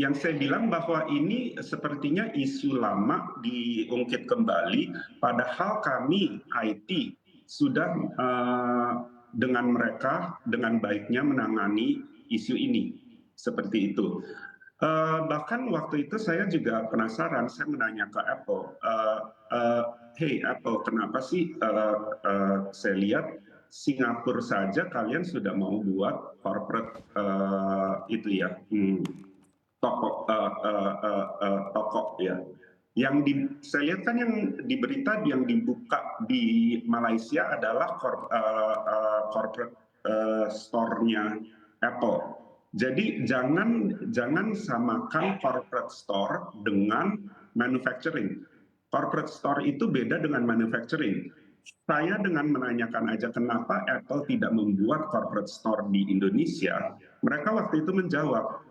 yang saya bilang bahwa ini sepertinya isu lama diungkit kembali, padahal kami IT sudah dengan mereka dengan baiknya menangani isu ini, seperti itu. Bahkan waktu itu saya juga penasaran, saya menanya ke Apple, "Hey Apple, kenapa sih saya lihat Singapura saja kalian sudah mau buat corporate itu ya, toko toko ya. Yang saya lihat kan yang di berita yang dibuka di Malaysia adalah corporate store-nya Apple. Jadi jangan samakan corporate store dengan manufacturing. Corporate store itu beda dengan manufacturing. Saya dengan menanyakan aja kenapa Apple tidak membuat corporate store di Indonesia, mereka waktu itu menjawab,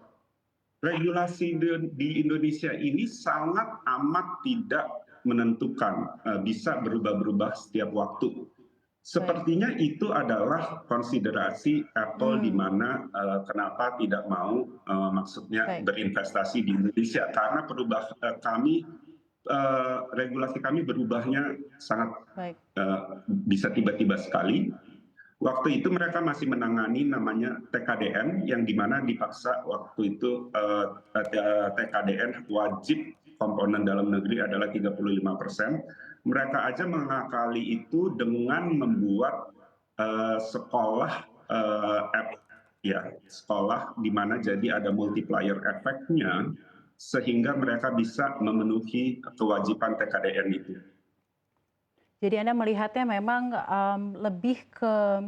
regulasi di Indonesia ini sangat amat tidak menentukan, bisa berubah-berubah setiap waktu. Baik. Sepertinya itu adalah konsiderasi Apple di Hmm, mana kenapa tidak mau maksudnya baik, berinvestasi di Indonesia karena regulasi kami berubahnya sangat baik. bisa tiba-tiba sekali. Waktu itu mereka masih menangani namanya TKDN yang dimana dipaksa waktu itu TKDN wajib komponen dalam negeri adalah 35%. Mereka aja mengakali itu dengan membuat sekolah app ya, sekolah di mana jadi ada multiplier efeknya sehingga mereka bisa memenuhi kewajiban TKDN itu. Jadi Anda melihatnya memang, lebih ke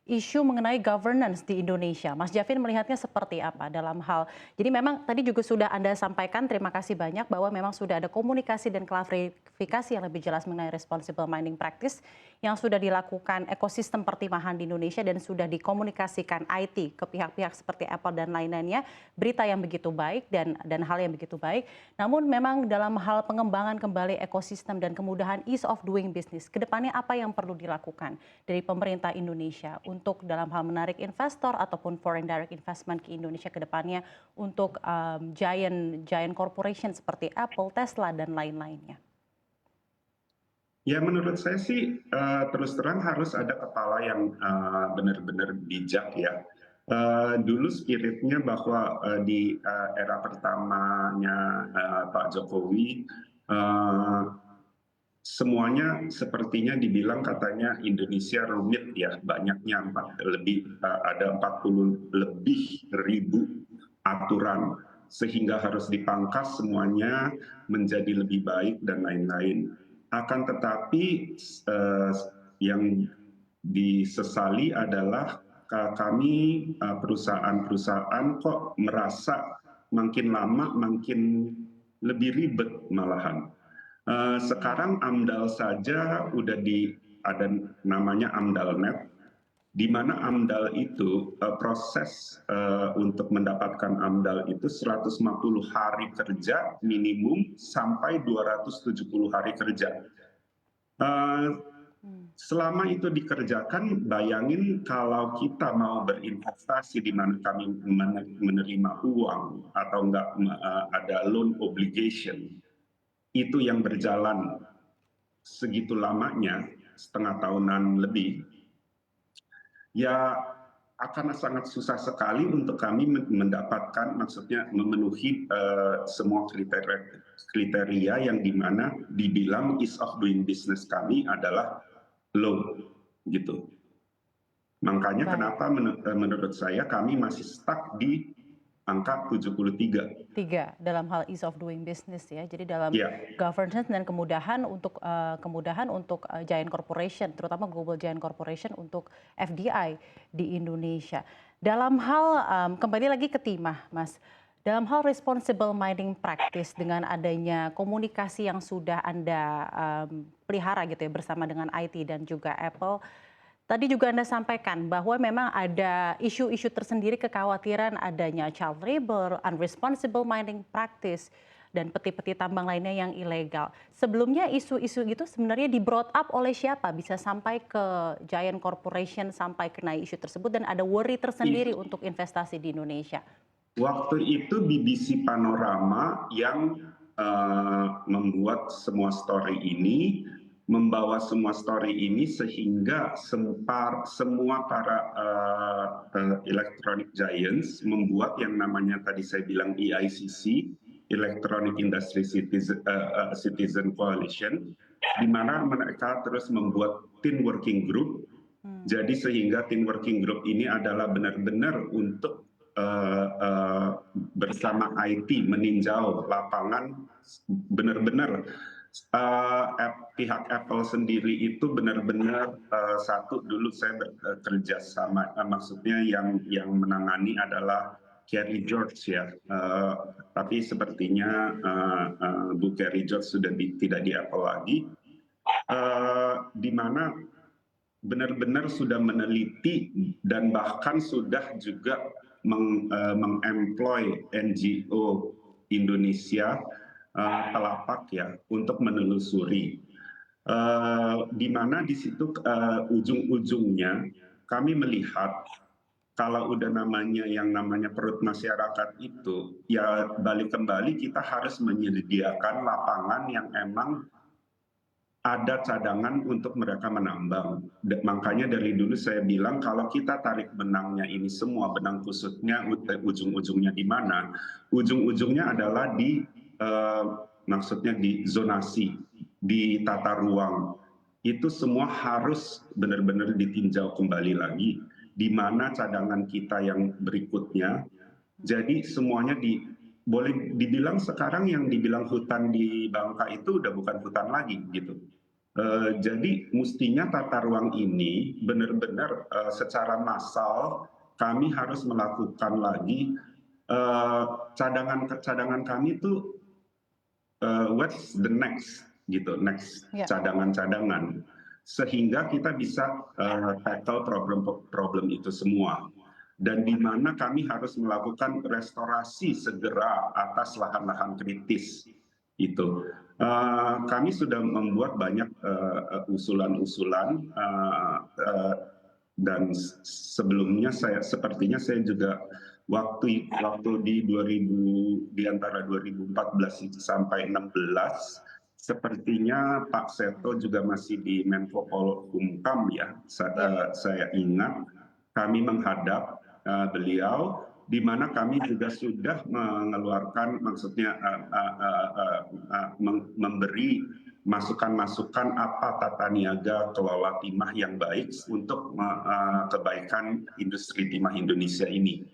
isu mengenai governance di Indonesia. Mas Javin melihatnya seperti apa dalam hal jadi memang tadi juga sudah Anda sampaikan, terima kasih banyak bahwa memang sudah ada komunikasi dan klarifikasi yang lebih jelas mengenai responsible mining practice yang sudah dilakukan ekosistem pertimahan di Indonesia dan sudah dikomunikasikan IT ke pihak-pihak seperti Apple dan lain-lainnya, berita yang begitu baik dan hal yang begitu baik. Namun memang dalam hal pengembangan kembali ekosistem dan kemudahan ease of doing business, ke depannya apa yang perlu dilakukan dari pemerintah Indonesia untuk dalam hal menarik investor ataupun foreign direct investment ke Indonesia ke depannya untuk giant corporation seperti Apple, Tesla, dan lain-lainnya? Ya menurut saya sih terus terang harus ada kepala yang benar-benar bijak ya. Dulu spiritnya bahwa di era pertamanya Pak Jokowi uh, semuanya sepertinya dibilang katanya Indonesia rumit ya, banyaknya ada 40 lebih ribu aturan sehingga harus dipangkas semuanya menjadi lebih baik dan lain-lain. Akan tetapi yang disesali adalah kami perusahaan-perusahaan kok merasa makin lama makin lebih ribet malahan. Hmm, Sekarang AMDAL saja udah ada namanya AMDALNet, di mana AMDAL itu proses untuk mendapatkan AMDAL itu 150 hari kerja minimum sampai 270 hari kerja. Eh, hmm. Selama itu dikerjakan, bayangin kalau kita mau berinvestasi di mana kami menerima uang atau enggak ada loan obligation, itu yang berjalan segitu lamanya, setengah tahunan lebih, ya akan sangat susah sekali untuk kami mendapatkan, maksudnya memenuhi semua kriteria yang dimana dibilang ease of doing business kami adalah low, gitu. Makanya Baik. kenapa menurut saya kami masih stuck di angka 73. Tiga, dalam hal ease of doing business ya. Jadi dalam Ya, governance dan kemudahan untuk giant corporation, terutama global giant corporation untuk FDI di Indonesia. Dalam hal kembali lagi ke timah, Mas. Dalam hal responsible mining practice dengan adanya komunikasi yang sudah Anda pelihara gitu ya bersama dengan IT dan juga Apple. Tadi juga Anda sampaikan bahwa memang ada isu-isu tersendiri kekhawatiran adanya child labor, unresponsible mining practice, dan peti-peti tambang lainnya yang ilegal. Sebelumnya isu-isu itu sebenarnya di-brought up oleh siapa? Bisa sampai ke giant corporation sampai kena isu tersebut dan ada worry tersendiri untuk investasi di Indonesia. Waktu itu BBC Panorama yang membuat semua story ini, membawa semua story ini sehingga semua para electronic giants membuat yang namanya tadi saya bilang EICC, Electronic Industry Citizen Coalition, di mana mereka terus membuat tin working group. Jadi sehingga tim working group ini adalah benar-benar untuk bersama IT meninjau lapangan, benar-benar pihak Apple sendiri itu benar-benar satu dulu saya bekerja sama, maksudnya yang menangani adalah Kerry George ya, tapi sepertinya Bu Kerry George sudah tidak di Apple lagi, di mana benar-benar sudah meneliti dan bahkan sudah juga mengemploy NGO Indonesia Telapak ya untuk menelusuri, di mana di situ ujung-ujungnya kami melihat kalau udah yang namanya perut masyarakat itu ya balik kembali kita harus menyediakan lapangan yang emang ada cadangan untuk mereka menambang. Makanya dari dulu saya bilang kalau kita tarik benangnya ini semua, benang kusutnya ujung-ujungnya di mana? Ujung-ujungnya adalah maksudnya di zonasi, di tata ruang. Itu semua harus benar-benar ditinjau kembali lagi, di mana cadangan kita yang berikutnya. Jadi semuanya boleh dibilang sekarang yang dibilang hutan di Bangka itu udah bukan hutan lagi gitu. Jadi mestinya tata ruang ini benar-benar secara massal kami harus melakukan lagi cadangan kami itu what's the next gitu, next cadangan-cadangan sehingga kita bisa tackle problem itu semua. Dan di mana kami harus melakukan restorasi segera atas lahan-lahan kritis itu. Kami sudah membuat banyak usulan-usulan dan sebelumnya sepertinya saya juga waktu di antara 2014 sampai 2016 sepertinya Pak Seto juga masih di Menko Polhukam ya, saya ingat kami menghadap beliau, di mana kami juga sudah mengeluarkan, maksudnya memberi masukan-masukan apa tata niaga kelola timah yang baik untuk kebaikan industri timah Indonesia ini.